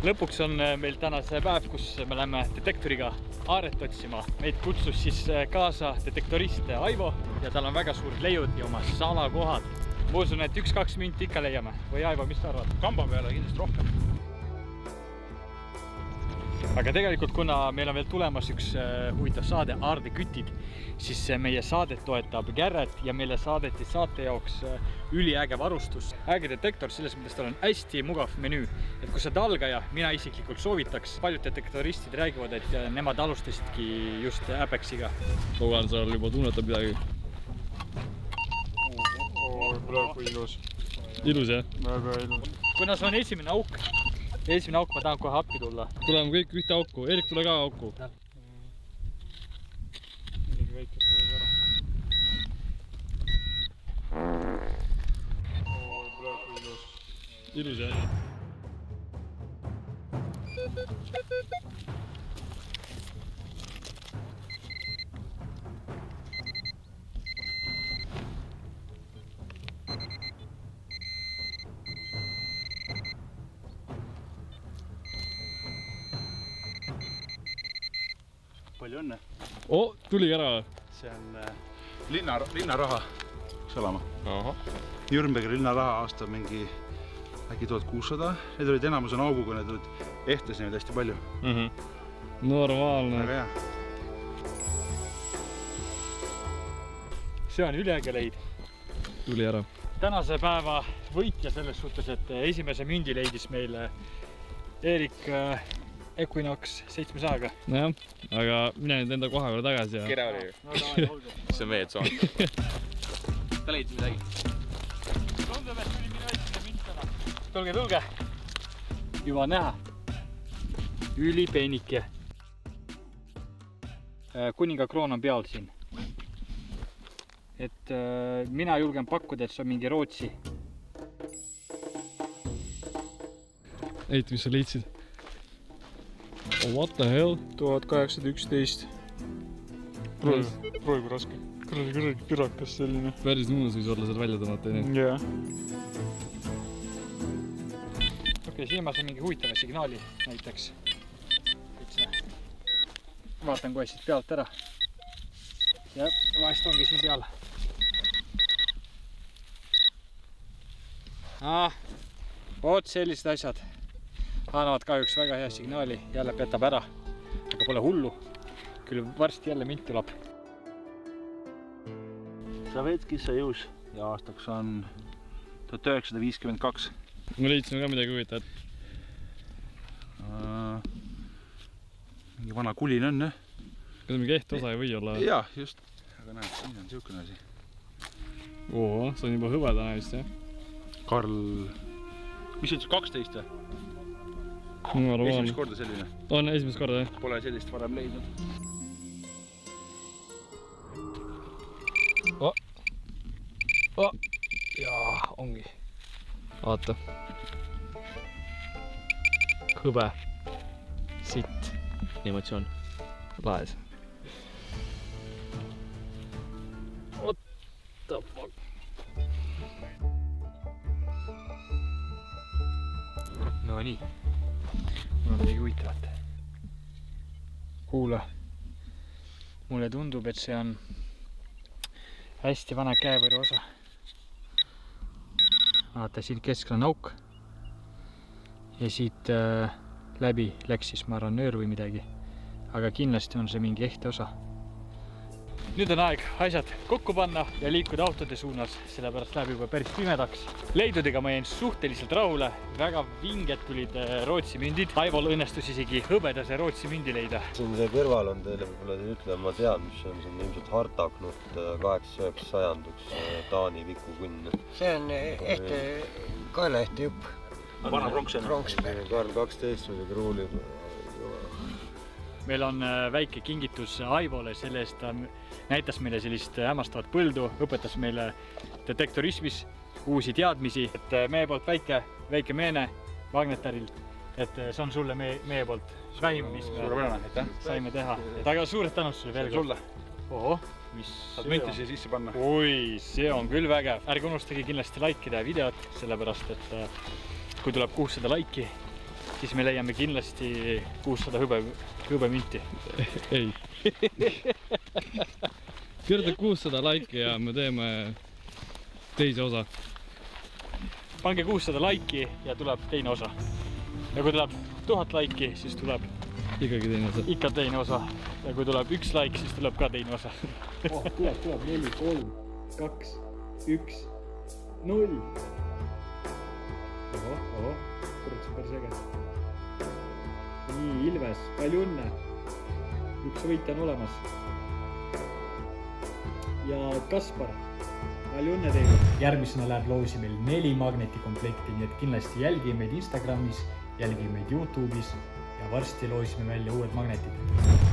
Lõpuks on meil täna see päev, kus me läheme detektoriga Aaret otsima. Meid kutsus siis kaasa detektorist Aivo ja tal on väga suur leiud ja oma salakohad. Ma usun, et 1-2 minti ikka leiame. Või Aivo, mis sa arvad? Kamba peale kindlasti rohkem. Aga tegelikult, kuna meil on veel tulemas üks huvitav saade Aarde kütid, siis meie saadet toetab Garrett ja meile saadeti saate jaoks üliäge varustus. Äge detektor, selles mõttes tal on hästi mugav menüü. Et kui sa algaja, mina isiklikult soovitaks. Paljud detektoristid räägivad, et nemad alustasidki just Apexiga. Kogan seal juba tunnetab midagi. Praegu ilus. Ilus, jah? Väga ilus. Kuna see on esimene auk, ma tahan kohe appi tulla. Tuleme kõik ühte auku. Erik, tule ka auku. Midagi väike tuleb ära. Praegu ilus. Ilus, jah? Palju õnne. Tuli ära. See on linnaraha salama. Aha. Jürnbergi linnaraha aasta mingi äkki 1600. Need olid enamus on auguga, need olid ehtes neid hästi palju. Normaalne. Väga hea. See on üliäge leid. Tuli ära. Tänase päeva võitja selles suhtes, et esimese mündi leidis meile Erik Equinox 700-ga. Jah, aga mine nüüd enda koha peale tagasi ja... Kere oli ju. See on meie tsoon. Ta leidis midagi. Tundub, et tuli minu esimene münd täna. Tulge. Juba näha. Ülipeenike. Kuninga kroon on peal siin. Et mina julgen pakkuda, et see on mingi Rootsi. Eit, mis sa leidsid? What the hell? 1811. Proovi raske. Kuradi pürakas selline. Päris muus võis olla seal välja tõmmata. Jah. Okei, siin ma saan mingi huvitava signaali näiteks. Vaatan kohe siit pealt ära. Ja vahest ongi siin peal. Oot sellised asjad. Annavad kahjuks väga hea signaali, jälle petab ära, aga pole hullu, küll varsti jälle mint tuleb. Savetskisse jõus ja aastaks on 1952. Me leidsime ka midagi huvitavat. Mingi vana kulin on, jah? Kas mingi eht osa ei või olla? Jah, just. Aga näed, siin on siukene asi. See on juba hõbedane vist, jah? Karl... Mis ütles, 12 või? Esimest korda selline. On esimest korda, jah? Pole sellist varem leidnud. Jaa, ongi. Vaata. Hõbe. Sitt. Emotsioon. Laes. What the fuck? No nii. Mul on midagi huvitavat. Kuula. Mulle tundub, et see on hästi vana käevõru osa. Vaata, siit keskel on auk. Ja siit läbi läks siis, ma arvan, nöör või midagi. Aga kindlasti on see mingi ehte osa. Nüüd on aeg asjad kokku panna ja liikuda autode suunas, sellepärast läheb juba päris pimedaks. Leidudega ma jäin suhteliselt rahule, väga vinged tulid Rootsi mündid. Aivol õnnestus isegi hõbedase Rootsi mündi leida. Siin see kõrval on teile võib-olla ütlema, ma tean, mis on ilmselt Hartaknut 8-9 sajanduks Taani vikukunn. See on ehte kaelaehte jupp. Vana pronks on. Karl 12 või kruuli. Meil on väike kingitus Aivole, selle eest ta näitas meile sellist hämmastavat põldu, õpetas meile detektorismis uusi teadmisi. Et meie poolt väike meene Magnetäril, et see on sulle meie poolt vähim, mis me saime teha. Aga suured tänustused veel sulle. Oho, mis saad minti siia sisse panna. Oi, see on küll vägev. Ärge unustage kindlasti likeida videot, sellepärast et kui tuleb 600 laiki, siis me leiame kindlasti 600 hõbemünti. ei. Kirjuta 600 laiki ja me teeme teise osa. Pange 600 laiki ja tuleb teine osa. Ja kui tuleb 1000 laiki, siis tuleb Ikkagi teine osa. ikka teine osa. Ja kui tuleb 1 laik, siis tuleb ka teine osa. Tuleb 4, 3, 2, 1, 0. Oho, kurat, see on päris äge. Nii, Ilves, palju õnne. 1 võitja on olemas. Ja Kaspar, palju õnne teile. Järgmisena läheb loosi meil 4 magnetikomplekti, nii et kindlasti jälgi meid Instagramis, jälgi meid YouTube'is ja varsti loosime välja uued magnetid.